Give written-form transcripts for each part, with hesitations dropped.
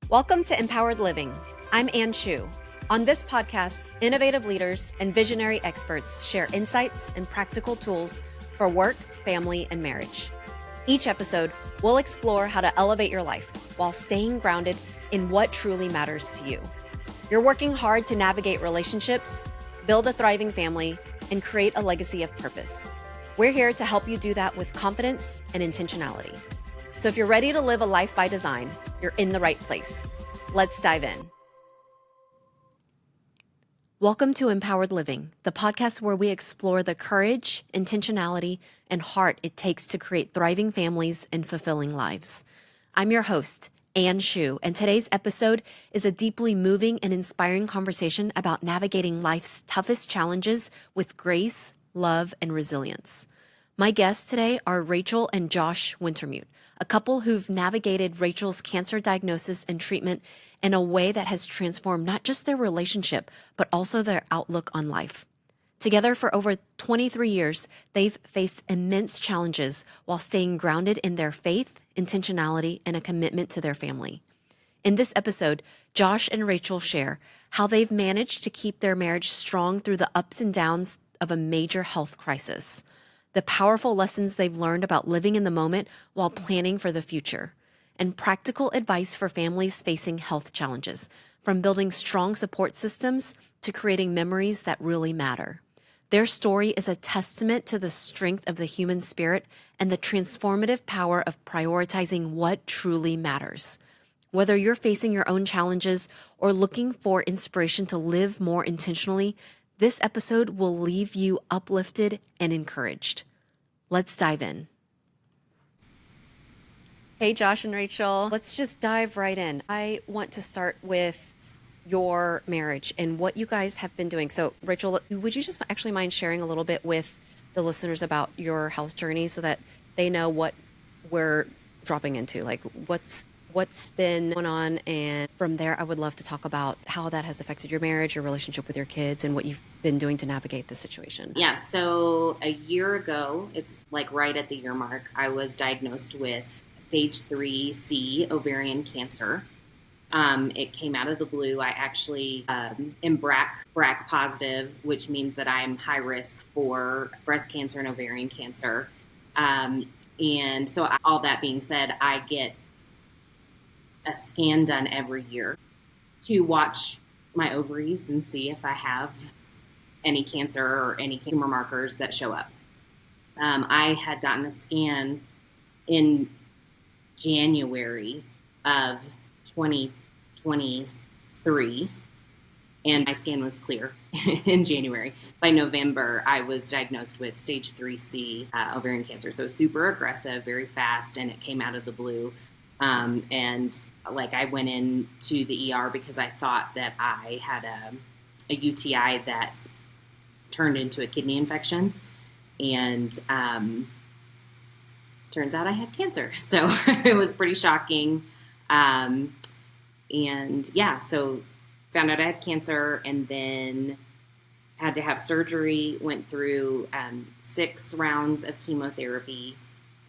Welcome to Empowered Living. I'm Ann Chu. On this podcast, innovative leaders and visionary experts share insights and practical tools for work, family, and marriage. Each episode, we'll explore how to elevate your life while staying grounded in what truly matters to you. You're working hard to navigate relationships, build a thriving family, and create a legacy of purpose. We're here to help you do that with confidence and intentionality. So if you're ready to live a life by design, you're in the right place. Let's dive in. Welcome to Empowered Living, the podcast where we explore the courage, intentionality, and heart it takes to create thriving families and fulfilling lives. I'm your host, Ann Chu, and today's episode is a deeply moving and inspiring conversation about navigating life's toughest challenges with grace, love, and resilience. My guests today are Rachael and Josh Wintermute, a couple who've navigated Rachael's cancer diagnosis and treatment in a way that has transformed not just their relationship, but also their outlook on life. Together for over 23 years, they've faced immense challenges while staying grounded in their faith, intentionality, and a commitment to their family. In this episode, Josh and Rachael share how they've managed to keep their marriage strong through the ups and downs of a major health crisis, the powerful lessons they've learned about living in the moment while planning for the future, and practical advice for families facing health challenges, from building strong support systems to creating memories that really matter. Their story is a testament to the strength of the human spirit and the transformative power of prioritizing what truly matters. Whether you're facing your own challenges or looking for inspiration to live more intentionally, this episode will leave you uplifted and encouraged. Let's dive in. Hey, Josh and Rachael. Let's just dive right in. I want to start with your marriage and what you guys have been doing. So, Rachael, would you just actually mind sharing a little bit with the listeners about your health journey so that they know what we're dropping into? Like, what's been going on? And from there, I would love to talk about how that has affected your marriage, your relationship with your kids, and what you've been doing to navigate the situation. Yeah, so a year ago, it's like right at the year mark, I was diagnosed with stage 3C ovarian cancer. It came out of the blue. I actually am BRCA positive, which means that I'm high risk for breast cancer and ovarian cancer. And so all that being said, I get a scan done every year to watch my ovaries and see if I have any cancer or any tumor markers that show up. I had gotten a scan in January of 2023, and my scan was clear in January. By November, I was diagnosed with stage 3C ovarian cancer. So super aggressive, very fast, and it came out of the blue. And like I went into the ER because I thought that I had a UTI that turned into a kidney infection, and turns out I had cancer. So it was pretty shocking. And yeah, so found out I had cancer and then had to have surgery, went through 6 rounds of chemotherapy.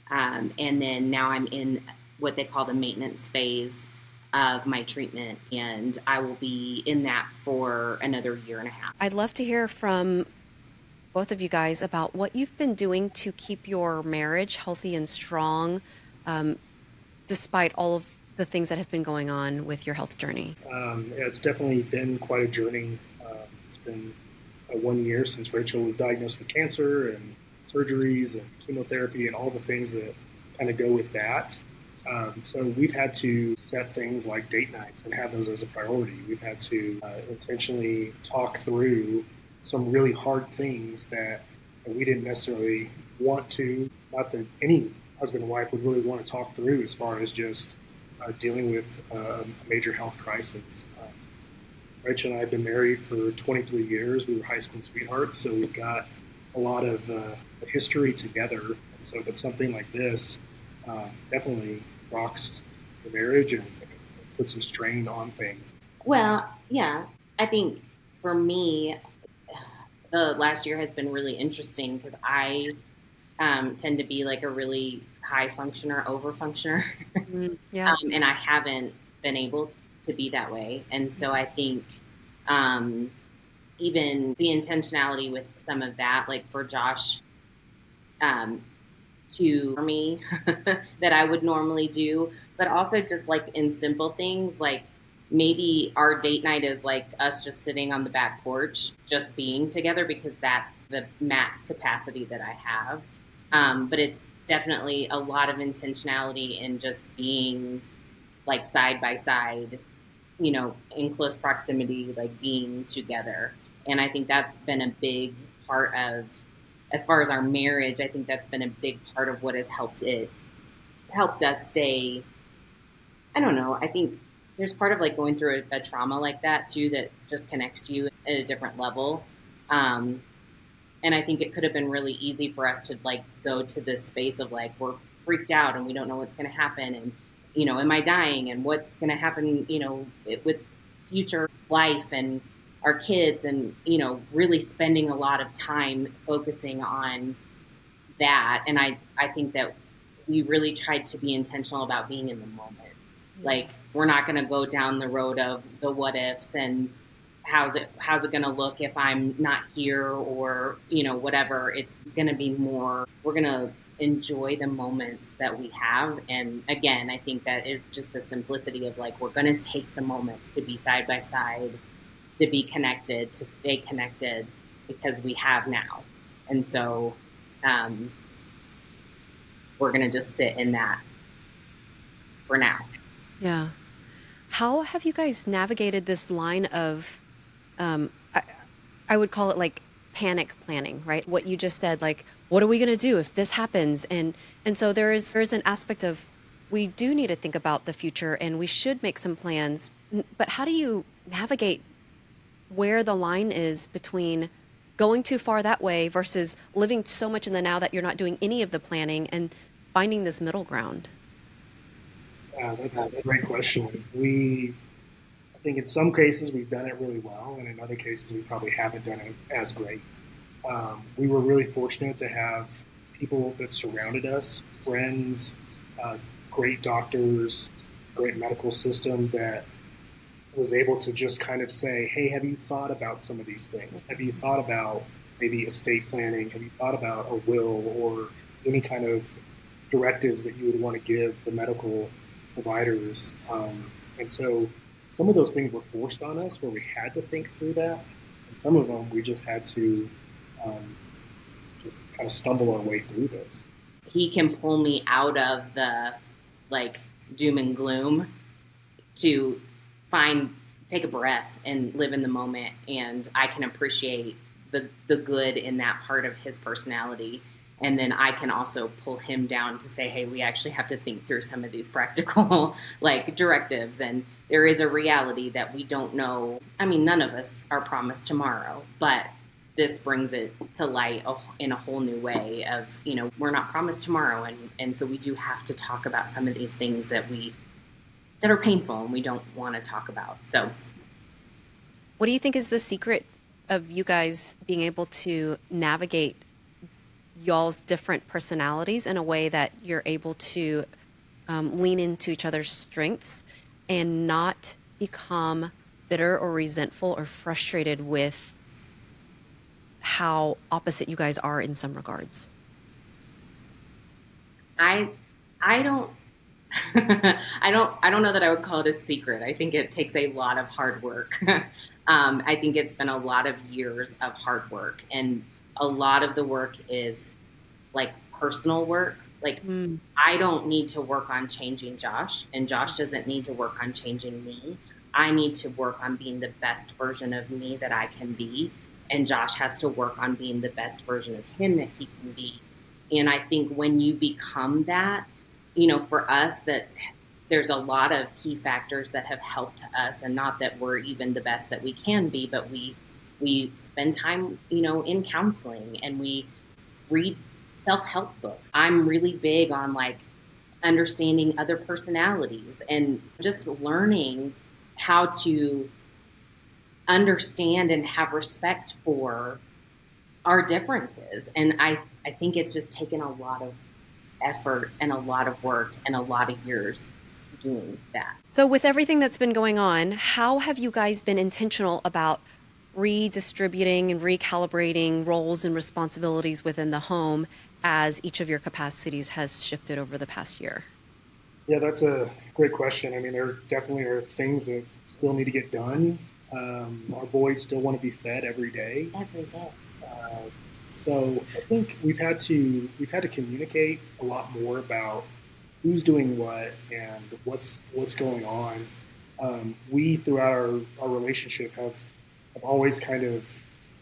And then now I'm in what they call the maintenance phase of my treatment, and I will be in that for another year and a half. I'd love to hear from both of you guys about what you've been doing to keep your marriage healthy and strong, despite all of the things that have been going on with your health journey. It's definitely been quite a journey. It's been 1 year since Rachael was diagnosed with cancer and surgeries and chemotherapy and all the things that kind of go with that. So we've had to set things like date nights and have those as a priority. We've had to intentionally talk through some really hard things that we didn't necessarily want to, not that any husband and wife would really want to talk through as far as just dealing with a major health crisis. Rachel and I have been married for 23 years. We were high school sweethearts, so we've got a lot of history together. And so if it's something like this, definitely rocks the marriage and puts some strain on things. Well, yeah, I think for me, the last year has been really interesting because I tend to be like a really high functioner, over functioner. Yeah. And I haven't been able to be that way. And so I think even the intentionality with some of that, like for Josh, for me that I would normally do, but also just like in simple things, like maybe our date night is like us just sitting on the back porch, just being together because that's the max capacity that I have. But it's definitely a lot of intentionality in just being like side by side, in close proximity, like being together. And I think that's been a big part of, as far as our marriage, I think that's been a big part of what has helped us stay. I don't know. I think there's part of like going through a trauma like that too, that just connects you at a different level. Um, and I think it could have been really easy for us to like go to this space of like, we're freaked out and we don't know what's going to happen. And, am I dying and what's going to happen, with future life and our kids and, really spending a lot of time focusing on that. And I think that we really tried to be intentional about being in the moment. Like, we're not going to go down the road of the what ifs and how's it going to look if I'm not here or, whatever. It's going to be more, we're going to enjoy the moments that we have. And again, I think that is just the simplicity of like, we're going to take the moments to be side by side, to be connected, to stay connected because we have now. And so, we're going to just sit in that for now. Yeah. How have you guys navigated this line of, I would call it like panic planning, right? What you just said, like, what are we going to do if this happens? And so there's an aspect of, we do need to think about the future and we should make some plans. But how do you navigate where the line is between going too far that way versus living so much in the now that you're not doing any of the planning and finding this middle ground? Yeah, that's a great question. I think in some cases we've done it really well, and in other cases we probably haven't done it as great. We were really fortunate to have people that surrounded us, friends, great doctors, great medical system that was able to just kind of say, hey, have you thought about some of these things? Have you thought about maybe estate planning? Have you thought about a will or any kind of directives that you would want to give the medical providers? And so some of those things were forced on us where we had to think through that. And some of them we just had to just kind of stumble our way through this. He can pull me out of the like doom and gloom to take a breath and live in the moment. And I can appreciate the good in that part of his personality. And then I can also pull him down to say, hey, we actually have to think through some of these practical like directives. And there is a reality that we don't know. I mean, none of us are promised tomorrow, but this brings it to light in a whole new way of, we're not promised tomorrow. And so we do have to talk about some of these things that are painful and we don't want to talk about. So What do you think is the secret of you guys being able to navigate y'all's different personalities in a way that you're able to lean into each other's strengths and not become bitter or resentful or frustrated with how opposite you guys are in some regards? I don't I don't know that I would call it a secret. I think it takes a lot of hard work. I think it's been a lot of years of hard work, and a lot of the work is like personal work. Like, I don't need to work on changing Josh, and Josh doesn't need to work on changing me. I need to work on being the best version of me that I can be, and Josh has to work on being the best version of him that he can be. And I think when you become that, for us, that there's a lot of key factors that have helped us, and not that we're even the best that we can be, but we spend time, in counseling, and we read self-help books. I'm really big on like understanding other personalities and just learning how to understand and have respect for our differences. And I think it's just taken a lot of effort and a lot of work and a lot of years doing that. So with everything that's been going on, how have you guys been intentional about redistributing and recalibrating roles and responsibilities within the home as each of your capacities has shifted over the past year? Yeah, that's a great question. I mean, there definitely are things that still need to get done. Our boys still want to be fed every day. Every day. Uh, so I think we've had to communicate a lot more about who's doing what and what's going on. We throughout our relationship have always kind of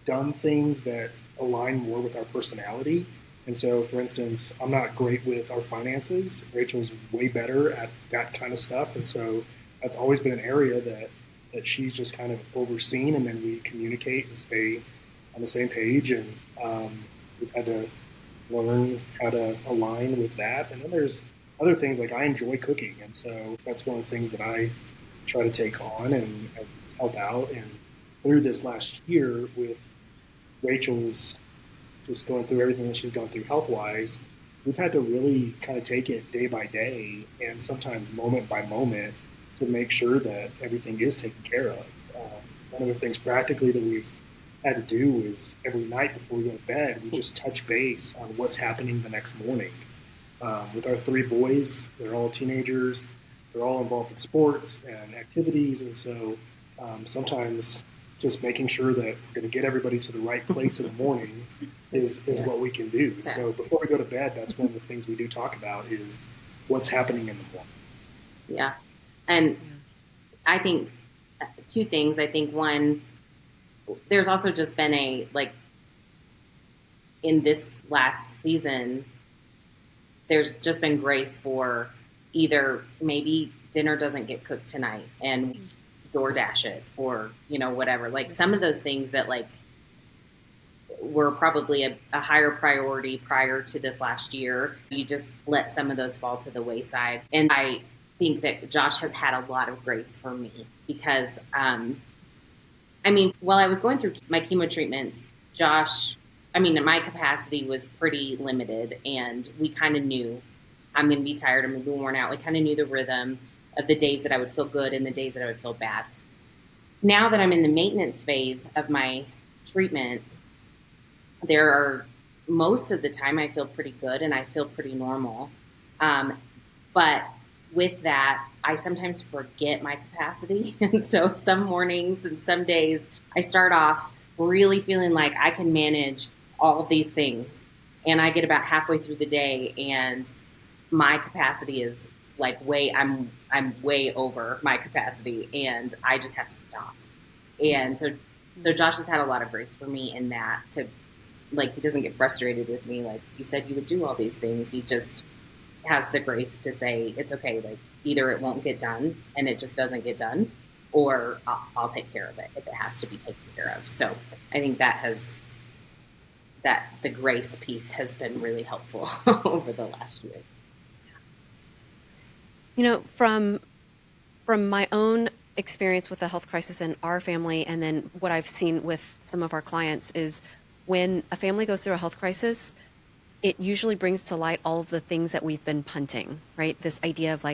done things that align more with our personality. And so, for instance, I'm not great with our finances. Rachel's way better at that kind of stuff, and so that's always been an area that she's just kind of overseen. And then we communicate and stay on the same page. And we've had to learn how to align with that. And then there's other things like I enjoy cooking, and so that's one of the things that I try to take on and help out. And through this last year, with Rachel's just going through everything that she's gone through health wise, we've had to really kind of take it day by day and sometimes moment by moment to make sure that everything is taken care of. One of the things practically that we've had to do is every night before we go to bed, we just touch base on what's happening the next morning. With our three boys, they're all teenagers, they're all involved in sports and activities, and so sometimes just making sure that we're going to get everybody to the right place in the morning is what we can do. So before we go to bed, that's one of the things we do talk about is what's happening in the morning. Yeah. And I think two things. I think one, there's also just been in this last season, there's just been grace for either maybe dinner doesn't get cooked tonight and DoorDash it or, whatever. Like some of those things that were probably a higher priority prior to this last year. You just let some of those fall to the wayside. And I think that Josh has had a lot of grace for me because, while I was going through my chemo treatments, my capacity was pretty limited and we kind of knew I'm going to be tired, I'm going to be worn out. We kind of knew the rhythm of the days that I would feel good and the days that I would feel bad. Now that I'm in the maintenance phase of my treatment, most of the time I feel pretty good and I feel pretty normal. But with that, I sometimes forget my capacity. And so some mornings and some days I start off really feeling like I can manage all of these things. And I get about halfway through the day and my capacity is I'm way over my capacity and I just have to stop. And so Josh has had a lot of grace for me in that he doesn't get frustrated with me. Like you said, you would do all these things. He just has the grace to say, it's okay. Like either it won't get done and it just doesn't get done, or I'll take care of it if it has to be taken care of. So I think the grace piece has been really helpful over the last year. From my own experience with the health crisis in our family, and then what I've seen with some of our clients is when a family goes through a health crisis, it usually brings to light all of the things that we've been punting, right? This idea of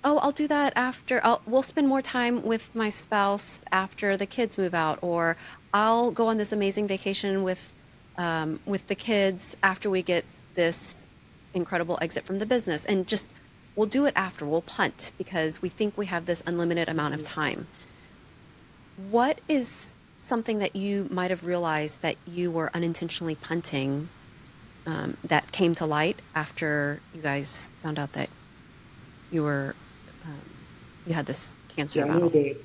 I'll do that after, we'll spend more time with my spouse after the kids move out, or I'll go on this amazing vacation with the kids after we get this incredible exit from the business, and just we'll do it after. We'll punt because we think we have this unlimited amount of time. What is something that you might have realized that you were unintentionally punting that came to light after you guys found out that you had this cancer battle? I know that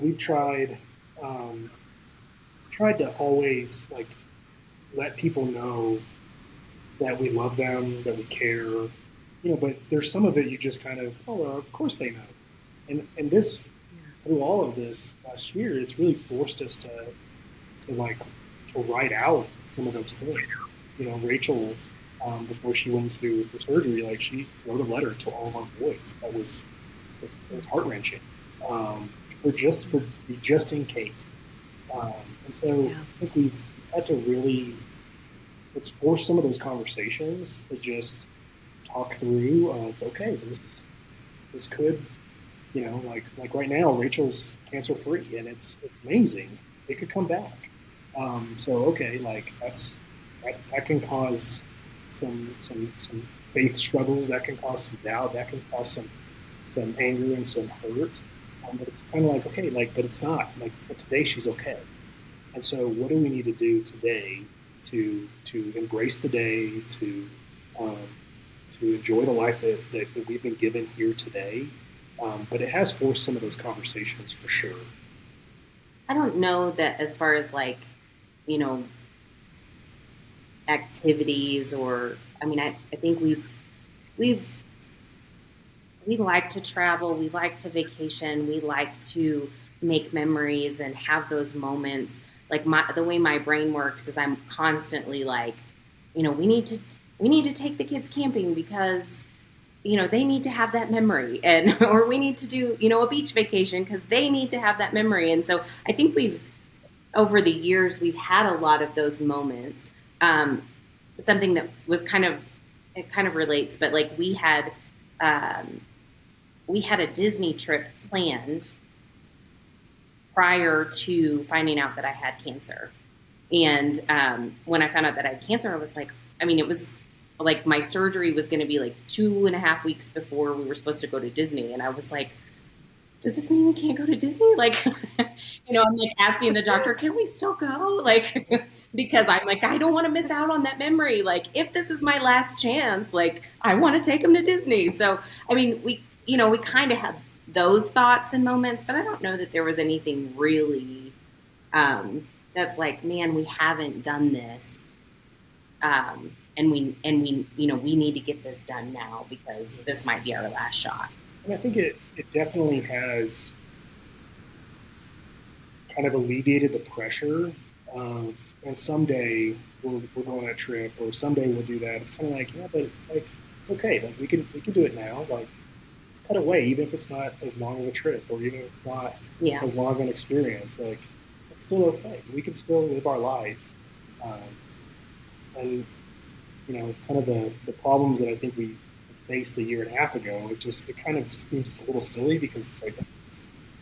we've tried to always let people know that we love them, that we care. But there's some of it you just kind of, of course they know. And this, through all of this last year, it's really forced us to write out some of those things. Rachel, before she went to her surgery, she wrote a letter to all of our boys that was heart-wrenching, for just in case. And so I think we've had to really, let's force some of those conversations to just talk through of, okay, this could like right now, Rachel's cancer free, and it's amazing. It could come back. So okay, like that can cause some faith struggles. That can cause some doubt. That can cause some anger and some hurt. But it's kind of like okay, like but it's not like but today she's okay. And so, what do we need to do today to embrace the day, um, to enjoy the life that we've been given here today? But it has forced some of those conversations for sure. I don't know that as far as like, you know, activities or, I mean, I think we've, we like to travel, we like to vacation, we like to make memories and have those moments. Like the way my brain works is I'm constantly like, we need to take the kids camping because they need to have that memory, and or we need to do a beach vacation because they need to have that memory. And so I think we've over the years we've had a lot of those moments. um, Something that was it kind of relates, but like um, we had a Disney trip planned prior to finding out that I had cancer. And when I found out that I had cancer, I was like, I mean, it was like my surgery was going to be like 2.5 weeks before we were supposed to go to Disney. And I was like, does this mean we can't go to Disney? Like, I'm like asking the doctor, can we still go? Like, because I'm like, I don't want to miss out on that memory. Like, if this is my last chance, like, I want to take them to Disney. So, I mean, we kind of had those thoughts and moments, but I don't know that there was anything really that's like, man, we haven't done this. We need to get this done now because this might be our last shot. And I think it definitely has kind of alleviated the pressure of, and someday we'll go on that trip, or someday we'll do that. It's kind of like, yeah, but like it's okay. Like we can do it now. Like let's cut away, even if it's not as long of a trip, or even if it's not as long of an experience. Like it's still okay. We can still live our life. And kind of the problems that I think we faced a year and a half ago, it kind of seems a little silly because it's like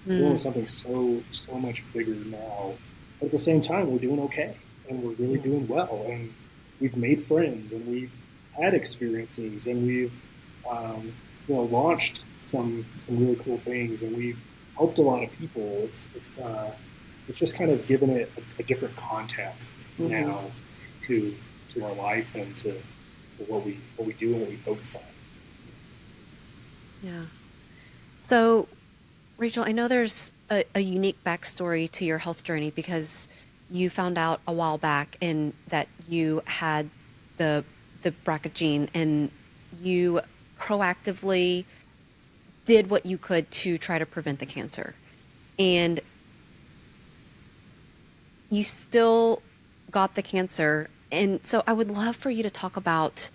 we're doing something so much bigger now. But at the same time, we're doing okay, and we're really doing well, and we've made friends, and we've had experiences, and we've launched some really cool things, and we've helped a lot of people. It's just kind of given it a different context now to our life and to what we do and what we focus on. Yeah. So, Rachel, I know there's a unique backstory to your health journey because you found out a while back and that you had the BRCA gene, and you proactively did what you could to try to prevent the cancer. And you still got the cancer. And so I would love for you to talk about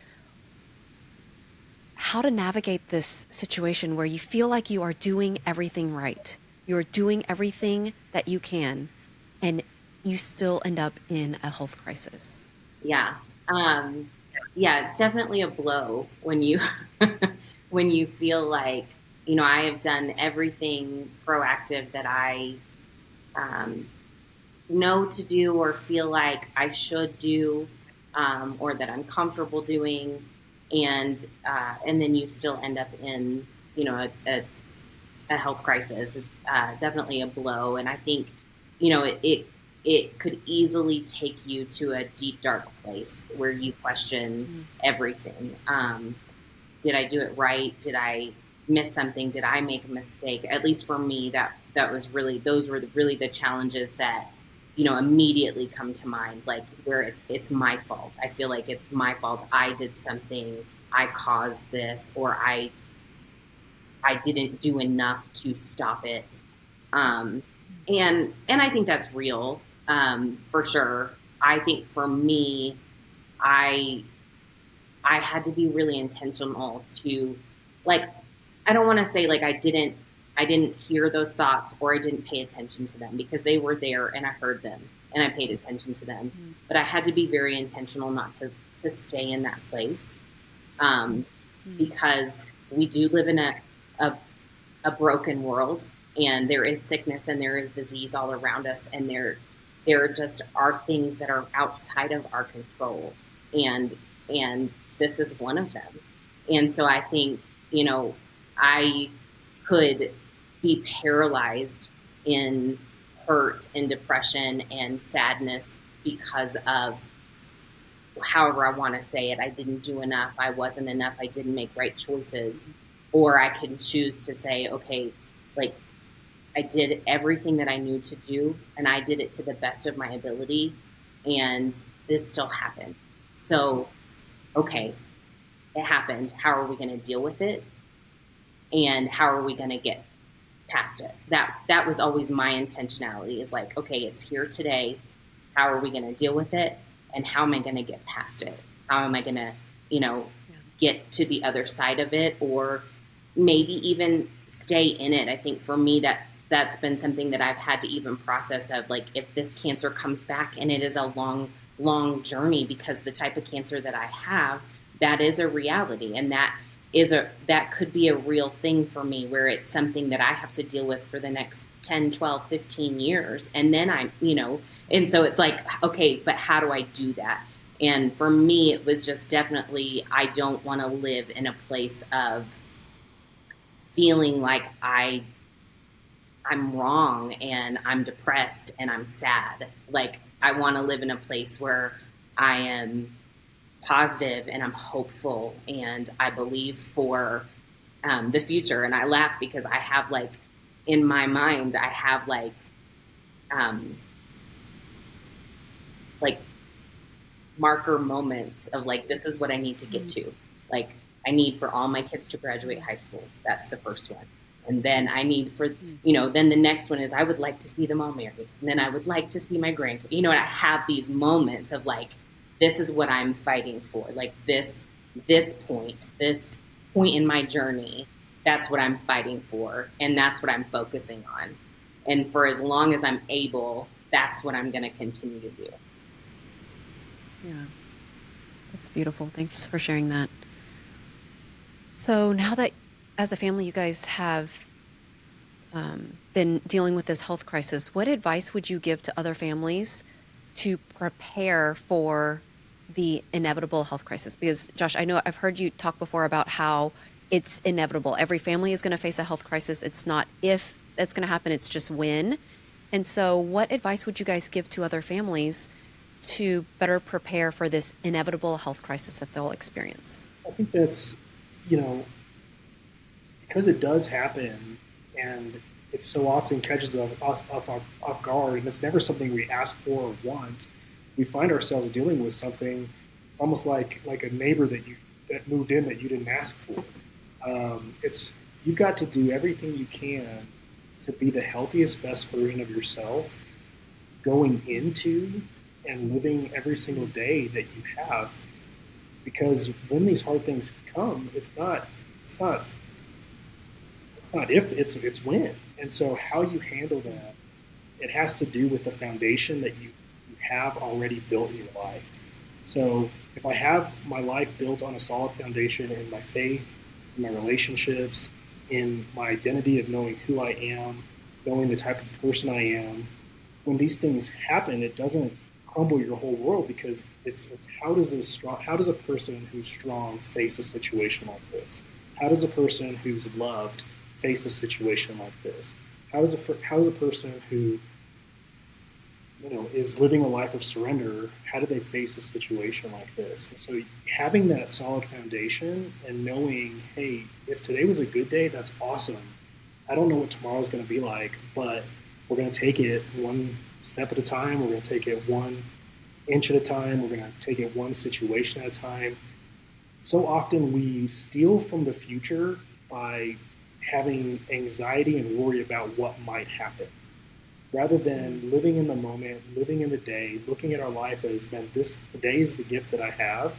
how to navigate this situation where you feel like you are doing everything right. You're doing everything that you can, and you still end up in a health crisis. Yeah. Yeah, it's definitely a blow when you when you feel like, I have done everything proactive that I know to do or feel like I should do, or that I'm comfortable doing, and then you still end up in a health crisis. It's definitely a blow, and I think it could easily take you to a deep dark place where you question everything. Did I do it right? Did I miss something? Did I make a mistake? At least for me, that was really, those were really the challenges that immediately come to mind, like where it's my fault. I feel like it's my fault. I did something, I caused this, or I didn't do enough to stop it. And I think that's real, for sure. I think for me, I had to be really intentional to, like, I don't want to say like I didn't hear those thoughts or I didn't pay attention to them, because they were there and I heard them and I paid attention to them. But I had to be very intentional not to stay in that place, because we do live in a a broken world, and there is sickness and there is disease all around us, and there just are things that are outside of our control, and this is one of them. And so I think, I could be paralyzed in hurt and depression and sadness because of, however I want to say it, I didn't do enough, I wasn't enough, I didn't make right choices. Or I can choose to say, okay, like, I did everything that I knew to do, and I did it to the best of my ability, and this still happened. So, okay, it happened. How are we going to deal with it? And how are we going to get past it? That was always my intentionality, is like, okay, it's here today. How are we going to deal with it? And how am I going to get past it? How am I going to, get to the other side of it, or maybe even stay in it? I think for me, that's been something that I've had to even process, of like, if this cancer comes back, and it is a long journey, because the type of cancer that I have, that is a reality, and that could be a real thing for me, where it's something that I have to deal with for the next 10, 12, 15 years. And then and so it's like, okay, but how do I do that? And for me, it was just definitely, I don't want to live in a place of feeling like I'm wrong and I'm depressed and I'm sad. Like, I want to live in a place where I am positive and I'm hopeful and I believe for the future. And I laugh because I have, like, in my mind, I have um, like marker moments of like, this is what I need to get to. Like, I need for all my kids to graduate high school. That's the first one. And then I need for, then the next one is, I would like to see them all married. And then I would like to see my grandkids. And I have these moments of like, this is what I'm fighting for. Like, this point in my journey, that's what I'm fighting for. And that's what I'm focusing on. And for as long as I'm able, that's what I'm going to continue to do. Yeah, that's beautiful. Thanks for sharing that. So now that as a family, you guys have been dealing with this health crisis, what advice would you give to other families to prepare for the inevitable health crisis? Because Josh, I know I've heard you talk before about how it's inevitable. Every family is going to face a health crisis. It's not if it's going to happen, it's just when. And so what advice would you guys give to other families to better prepare for this inevitable health crisis that they'll experience? I think that's, because it does happen, and it so often catches us off guard, and it's never something we ask for or want. We find ourselves dealing with something. It's almost like a neighbor that moved in that you didn't ask for. It's You've got to do everything you can to be the healthiest, best version of yourself going into and living every single day that you have. Because when these hard things come, it's not if, it's when. And so how you handle that, it has to do with the foundation that you have already built in your life. So if I have my life built on a solid foundation in my faith, in my relationships, in my identity of knowing who I am, knowing the type of person I am, when these things happen, it doesn't crumble your whole world, because it's how does a person who's strong face a situation like this? How does a person who's loved face a situation like this? How does a person who is living a life of surrender, how do they face a situation like this? And so having that solid foundation and knowing, hey, if today was a good day, that's awesome. I don't know what tomorrow's going to be like, but we're going to take it one step at a time. We're going to take it 1 inch at a time. We're going to take it one situation at a time. So often we steal from the future by having anxiety and worry about what might happen, rather than living in the moment, living in the day, looking at our life as, then today is the gift that I have.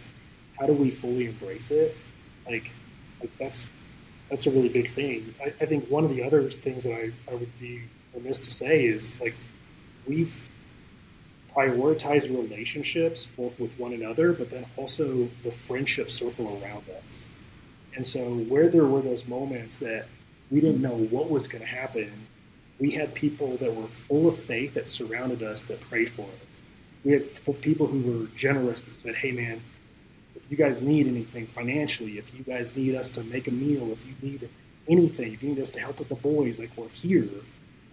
How do we fully embrace it? Like that's a really big thing. I think one of the other things that I would be remiss to say is, like, we've prioritized relationships both with one another, but then also the friendship circle around us. And so where there were those moments that We didn't know what was going to happen. We had people that were full of faith that surrounded us, that prayed for us. We had people who were generous that said, hey, man, if you guys need anything financially, if you guys need us to make a meal, if you need anything, if you need us to help with the boys, like, we're here.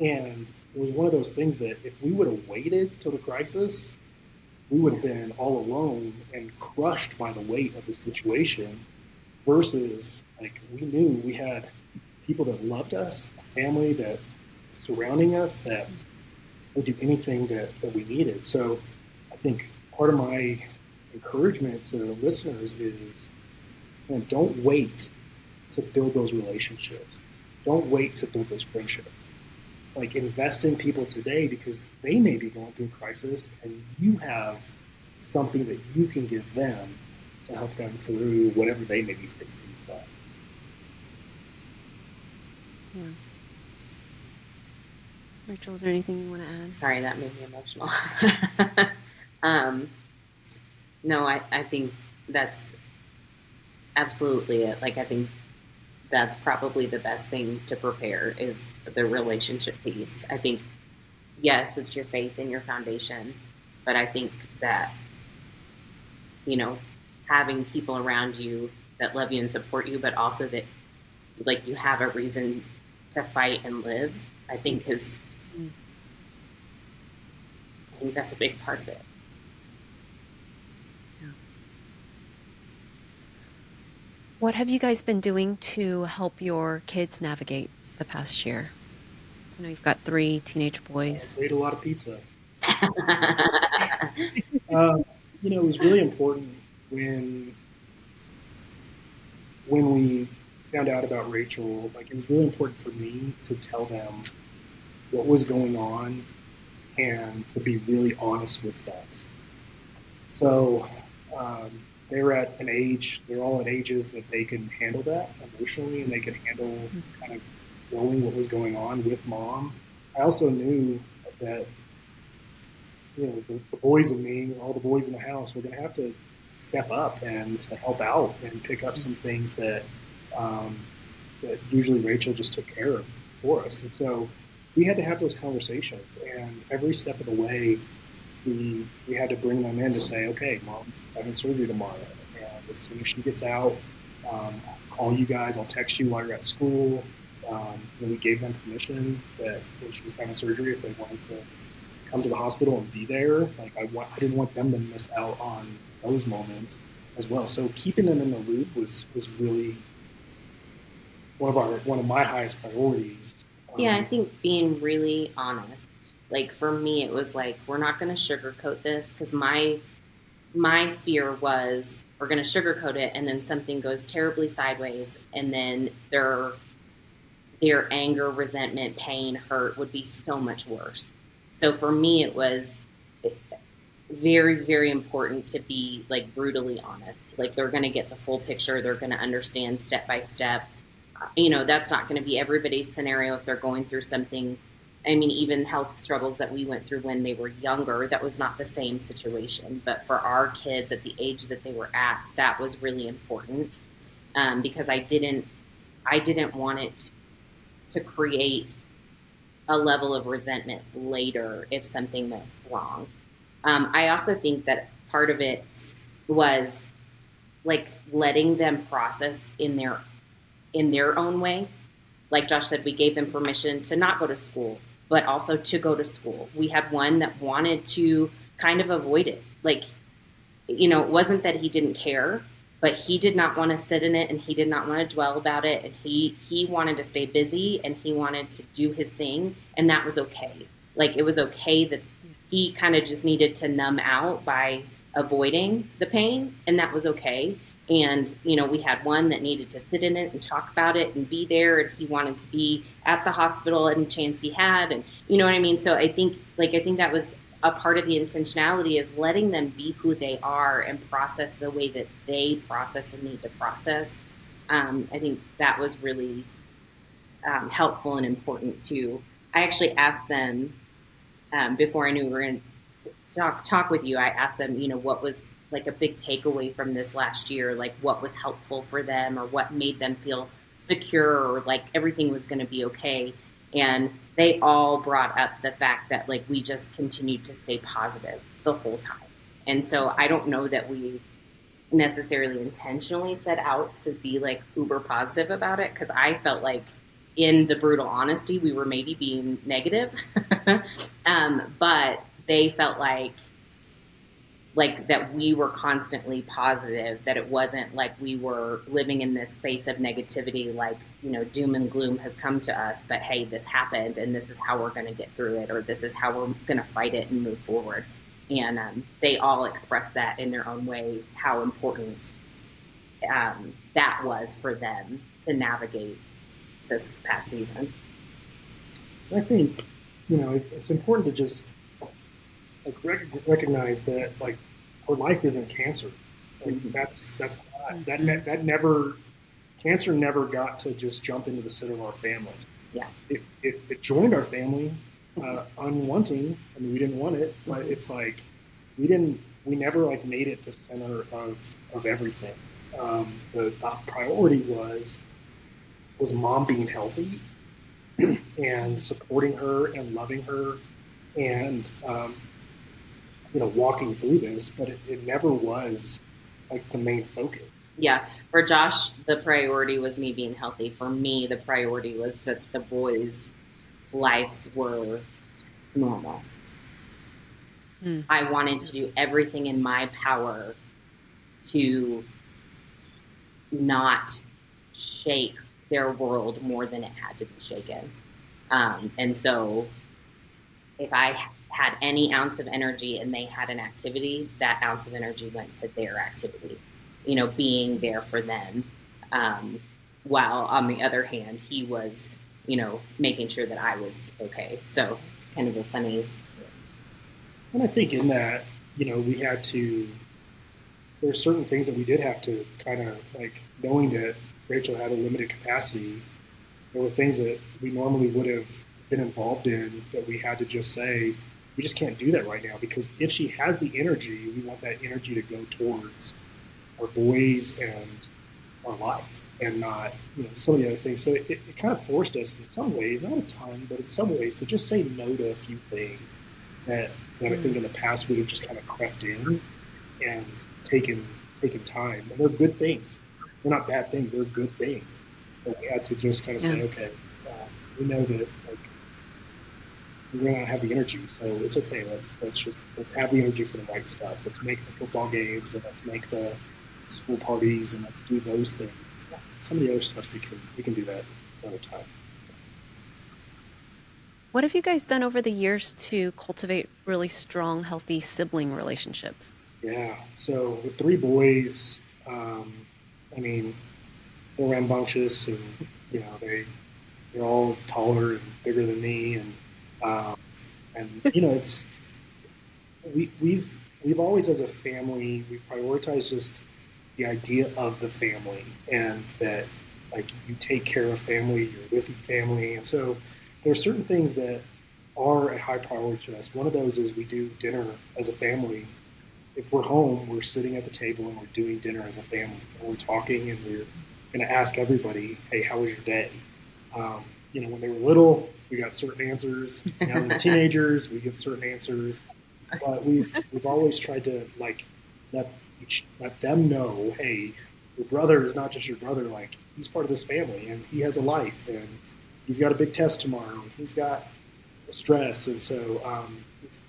And it was one of those things that if we would have waited till the crisis, we would have been all alone and crushed by the weight of the situation, versus, like, we knew we had people that loved us, a family that surrounding us that would do anything that we needed. So I think part of my encouragement to the listeners is, man, don't wait to build those relationships. Don't wait to build those friendships. Like, invest in people today, because they may be going through a crisis and you have something that you can give them to help them through whatever they may be facing. Yeah. Rachel, is there anything you want to add? Sorry, that made me emotional. No, I think that's absolutely it. Like, I think that's probably the best thing to prepare is the relationship piece. I think, yes, it's your faith and your foundation, but I think that, having people around you that love you and support you, but also that, like, you have a reason to fight and live, I think that's a big part of it. Yeah. What have you guys been doing to help your kids navigate the past year? I know you've got 3 teenage boys. I ate a lot of pizza. It was really important when we found out about Rachel. Like, it was really important for me to tell them what was going on and to be really honest with them. So they're at an age, they're all at ages that they can handle that emotionally, and they can handle kind of knowing what was going on with mom. I also knew that, the boys and me, all the boys in the house, were going to have to step up and to help out and pick up some things that that usually Rachel just took care of for us. And so we had to have those conversations, and every step of the way, we had to bring them in to say, okay, mom's having surgery tomorrow, and as soon as she gets out, I'll call you guys, I'll text you while you're at school. We gave them permission that when she was having surgery, if they wanted to come to the hospital and be there, like, I didn't want them to miss out on those moments as well. So keeping them in the loop was really one of my highest priorities. Yeah, I think being really honest. Like, for me, it was like, we're not going to sugarcoat this, because my fear was, we're going to sugarcoat it and then something goes terribly sideways, and then their anger, resentment, pain, hurt would be so much worse. So for me, it was very, very important to be, like, brutally honest. Like, they're going to get the full picture. They're going to understand step by step. That's not going to be everybody's scenario if they're going through something. I mean, even health struggles that we went through when they were younger, that was not the same situation. But for our kids at the age that they were at, that was really important, because I didn't want it to create a level of resentment later if something went wrong. I also think that part of it was, like, letting them process in their own way. Like Josh said, we gave them permission to not go to school, but also to go to school. We had one that wanted to kind of avoid it. Like, it wasn't that he didn't care, but he did not want to sit in it, and he did not want to dwell about it. And he wanted to stay busy, and he wanted to do his thing. And that was okay. Like, it was okay that he kind of just needed to numb out by avoiding the pain. And that was okay. And, we had one that needed to sit in it and talk about it and be there. And he wanted to be at the hospital any chance he had. And you know what I mean? So I think that was a part of the intentionality, is letting them be who they are and process the way that they process and need to process. I think that was really helpful and important too. I actually asked them, before I knew we were going to talk with you, I asked them, what was, like, a big takeaway from this last year, like what was helpful for them or what made them feel secure, or like everything was going to be okay. And they all brought up the fact that like we just continued to stay positive the whole time. And so I don't know that we necessarily intentionally set out to be like uber positive about it, because I felt like in the brutal honesty we were maybe being negative. But they felt like that we were constantly positive, that it wasn't like we were living in this space of negativity, like, you know, doom and gloom has come to us, but hey, this happened and this is how we're going to get through it, or this is how we're going to fight it and move forward. And they all expressed that in their own way, how important that was for them to navigate this past season. I think, you know, it's important to just like recognize that like her life isn't cancer. Like, that's not, that never, cancer never got to just jump into the center of our family. Yeah, it joined our family unwanting. I mean, we didn't want it, but it's like we never like made it the center of everything. The priority was mom being healthy and supporting her and loving her and you know, walking through this, but it never was like the main focus. Yeah, for Josh, the priority was me being healthy. For me, the priority was that the boys' lives were normal. I wanted to do everything in my power to not shake their world more than it had to be shaken. And so if I had any ounce of energy and they had an activity, that ounce of energy went to their activity, you know, being there for them. While on the other hand, he was, you know, making sure that I was okay. So it's kind of a funny. And I think in that, you know, we had to, there's certain things that we did have to kind of like, knowing that Rachel had a limited capacity, there were things that we normally would have been involved in that we had to just say, we just can't do that right now, because if she has the energy, we want that energy to go towards our boys and our life and not, you know, some of the other things. So it kind of forced us in some ways, not a ton, but in some ways, to just say no to a few things that I think in the past would have just kind of crept in and taken time. And they're good things. They're not bad things. They're good things. But we had to just kind of say, okay, we know that like we're gonna have the energy, so it's okay. Let's have the energy for the right stuff. Let's make the football games and let's make the school parties and let's do those things. Some of the other stuff we can do that another time. What have you guys done over the years to cultivate really strong, healthy sibling relationships? Yeah, so with 3 boys, I mean, they're rambunctious and, you know, they're all taller and bigger than me, and you know, it's we've always, as a family, we prioritize just the idea of the family, and that like you take care of family, you're with your family, and so there's certain things that are a high priority to us. One of those is we do dinner as a family. If we're home, we're sitting at the table and we're doing dinner as a family, and we're talking, and we're going to ask everybody, hey, how was your day? You know, when they were little, we got certain answers. Now they're teenagers, we get certain answers. But we've always tried to like let them know, hey, your brother is not just your brother. Like, he's part of this family, and he has a life, and he's got a big test tomorrow, and he's got stress. And so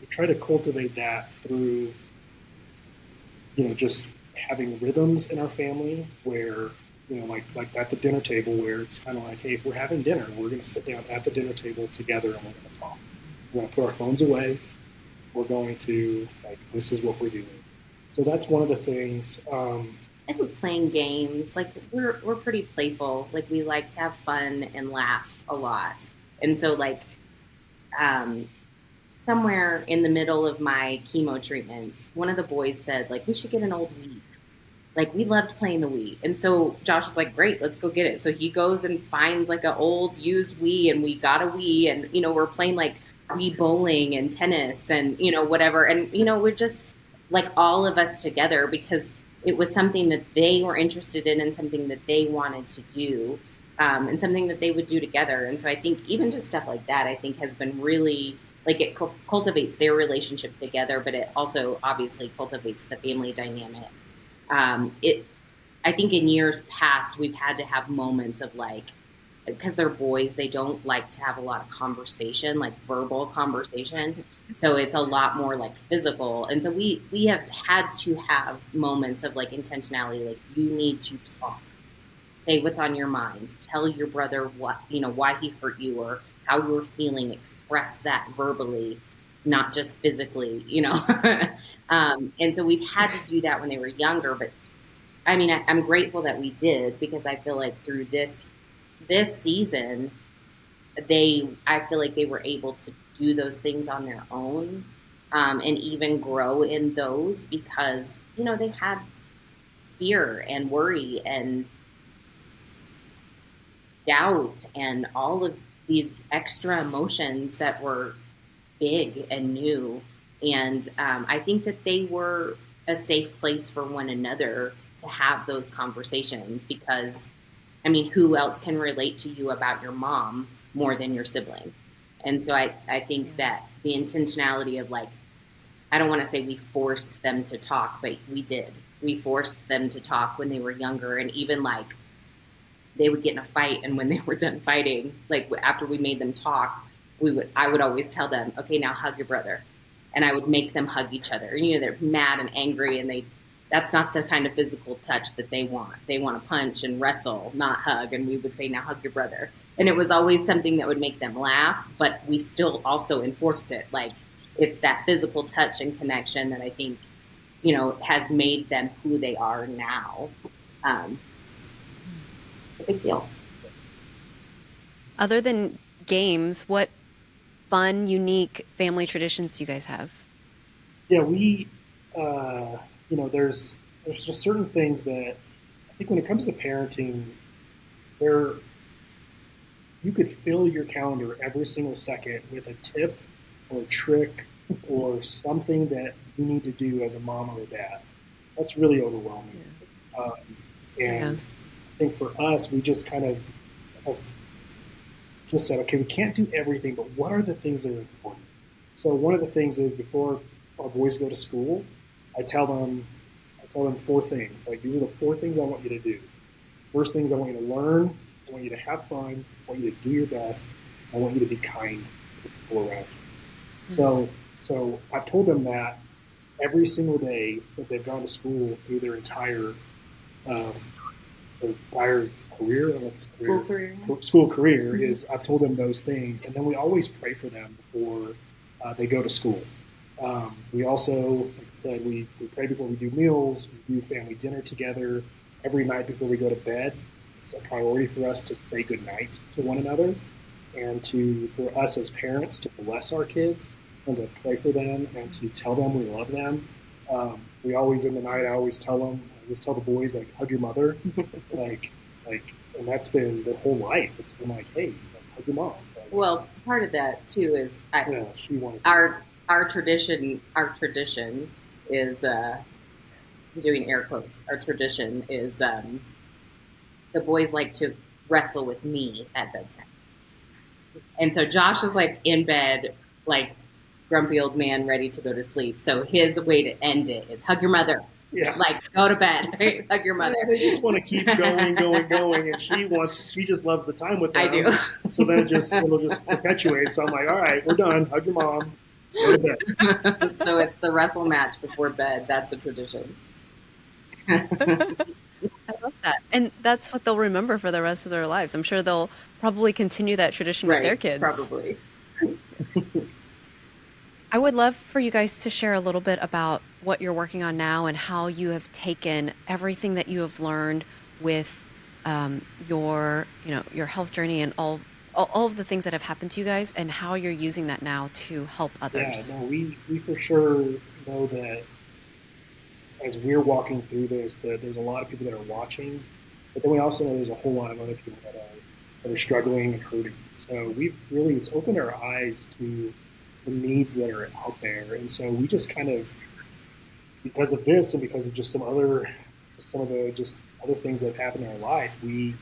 we try to cultivate that through, you know, just having rhythms in our family where, you know, like at the dinner table, where it's kind of like, hey, if we're having dinner, we're going to sit down at the dinner table together and we're going to talk. We're going to put our phones away. We're going to, like, this is what we're doing. So that's one of the things. I think playing games, like we're pretty playful. Like, we like to have fun and laugh a lot. And so like somewhere in the middle of my chemo treatments, one of the boys said, like, we should get an old Wii. Like, we loved playing the Wii. And so Josh was like, great, let's go get it. So he goes and finds like an old used Wii, and we got a Wii, and, you know, we're playing like Wii bowling and tennis and, you know, whatever. And, you know, we're just like all of us together because it was something that they were interested in and something that they wanted to do. and something that they would do together. And so I think even just stuff like that, I think has been really, like, it cultivates their relationship together, but it also obviously cultivates the family dynamic. It, I think in years past, we've had to have moments of like, because they're boys, they don't like to have a lot of conversation, like verbal conversation. So it's a lot more like physical. And so we have had to have moments of like intentionality, like you need to talk, say what's on your mind, tell your brother what, why he hurt you or how you're feeling, express that verbally, not just physically, and so we've had to do that when they were younger. But I mean, I'm grateful that we did, because I feel like through this season, I feel like they were able to do those things on their own, and even grow in those, because they had fear and worry and doubt and all of these extra emotions that were big and new. And I think that they were a safe place for one another to have those conversations, because, I mean, who else can relate to you about your mom more than your sibling? And so I think that the intentionality of like, I don't want to say we forced them to talk, but we did. We forced them to talk when they were younger. And even like, they would get in a fight, and when they were done fighting, like after we made them talk, I would always tell them, okay, now hug your brother. And I would make them hug each other. And, they're mad and angry, and that's not the kind of physical touch that they want. They want to punch and wrestle, not hug. And we would say, now hug your brother. And it was always something that would make them laugh, but we still also enforced it. Like, it's that physical touch and connection that I think, has made them who they are now. It's a big deal. Other than games, what fun, unique family traditions do you guys have? Yeah, there's just certain things that I think when it comes to parenting, there you could fill your calendar every single second with a tip or a trick or something that you need to do as a mom or a dad. That's really overwhelming. And I think for us, we just kind of just said, okay, we can't do everything, but what are the things that are important? So one of the things is, before our boys go to school, I tell them 4 things. Like, these are the 4 things I want you to do. First things, I want you to learn. I want you to have fun. I want you to do your best. I want you to be kind to the people around you. Mm-hmm. So I've told them that every single day that they've gone to school through their entire career. School career mm-hmm. is, I've told them those things, and then we always pray for them before they go to school. We also, like I said, we pray before we do meals. We do family dinner together every night before we go to bed. It's a priority for us to say good night to one another, and for us as parents to bless our kids and to pray for them and to tell them we love them. We always, in the night, I always tell the boys, like, hug your mother, like, and that's been their whole life. It's been like, hey, hug your mom. Like, well, part of that too is she wanted our tradition. Our tradition is I'm doing air quotes. Our tradition is the boys like to wrestle with me at bedtime, and so Josh is like in bed, like grumpy old man ready to go to sleep. So his way to end it is hug your mother. Yeah. Like, go to bed, right? Hug your mother. Yeah, they just want to keep going, and she just loves the time with them. I do. So then it'll just perpetuate. So I'm like, all right, we're done. Hug your mom. Go to bed. So it's the wrestle match before bed. That's a tradition. I love that. And that's what they'll remember for the rest of their lives. I'm sure they'll probably continue that tradition with their kids. Probably. I would love for you guys to share a little bit about what you're working on now and how you have taken everything that you have learned with your health journey and all of the things that have happened to you guys, and how you're using that now to help others. Yeah, no, we for sure know that as we're walking through this, that there's a lot of people that are watching, but then we also know there's a whole lot of other people that are struggling and hurting. So it's opened our eyes to the needs that are out there. And so we just kind of, because of this and because of just some of the other things that have happened in our life, we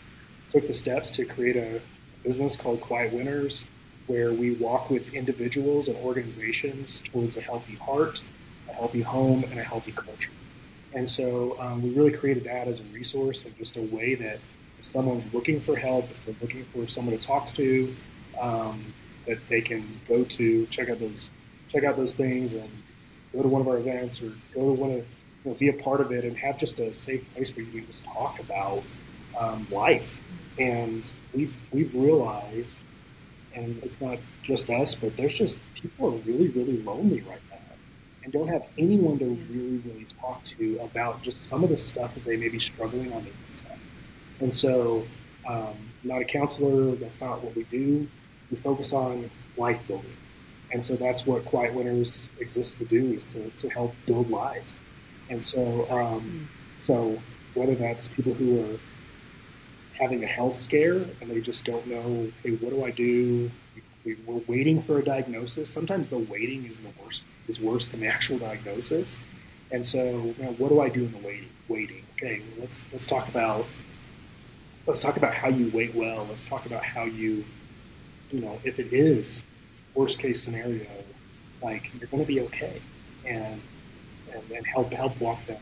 took the steps to create a business called Quiet Winners, where we walk with individuals and organizations towards a healthy heart, a healthy home, and a healthy culture. And so we really created that as a resource and just a way that if someone's looking for help, if they're looking for someone to talk to, that they can go to check out those things and go to one of our events or go to one of be a part of it and have just a safe place where you can just talk about life. And we've realized, and it's not just us, but there's just people are really, really lonely right now and don't have anyone to really, really talk to about just some of the stuff that they may be struggling on the inside. And so I'm not a counselor. That's not what we do. We focus on life building. And so that's what Quiet Winners exists to do, is to help build lives. And so, so whether that's people who are having a health scare and they just don't know, hey, what do I do? We're waiting for a diagnosis. Sometimes the waiting is worse than the actual diagnosis. And so, what do I do in the waiting? Okay, let's talk about how you wait well. Let's talk about how you if it is worst case scenario, like you're going to be okay, and help walk them.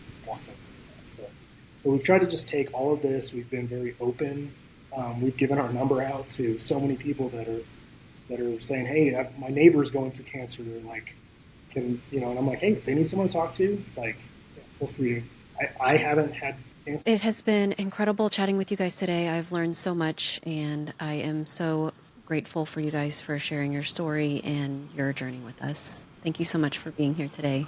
So we've tried to just take all of this. We've been very open. We've given our number out to so many people that are saying, hey, my neighbor's going through cancer. Like, and I'm like, hey, if they need someone to talk to, like, feel free. I haven't had cancer. It has been incredible chatting with you guys today. I've learned so much, and I am so grateful for you guys for sharing your story and your journey with us. Thank you so much for being here today.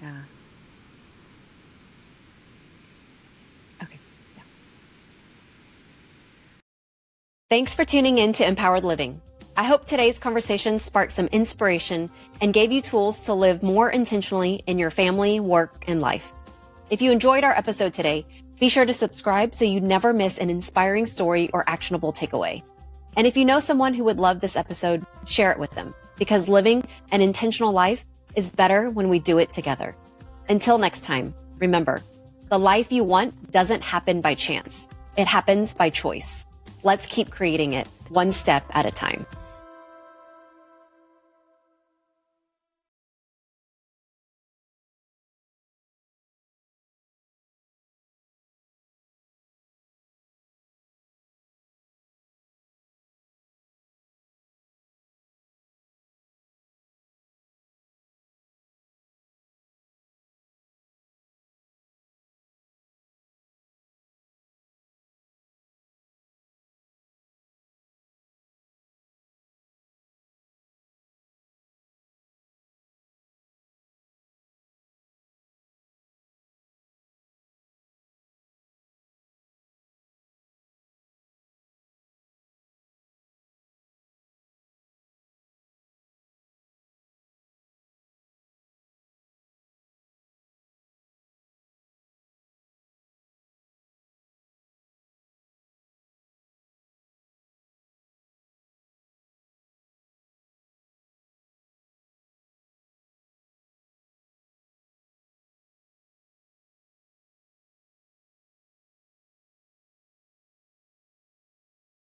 Yeah. Okay. Yeah. Thanks for tuning in to Empowered Living. I hope today's conversation sparked some inspiration and gave you tools to live more intentionally in your family, work, and life. If you enjoyed our episode today, be sure to subscribe so you never miss an inspiring story or actionable takeaway. And if you know someone who would love this episode, share it with them, because living an intentional life is better when we do it together. Until next time, remember, the life you want doesn't happen by chance. It happens by choice. Let's keep creating it one step at a time.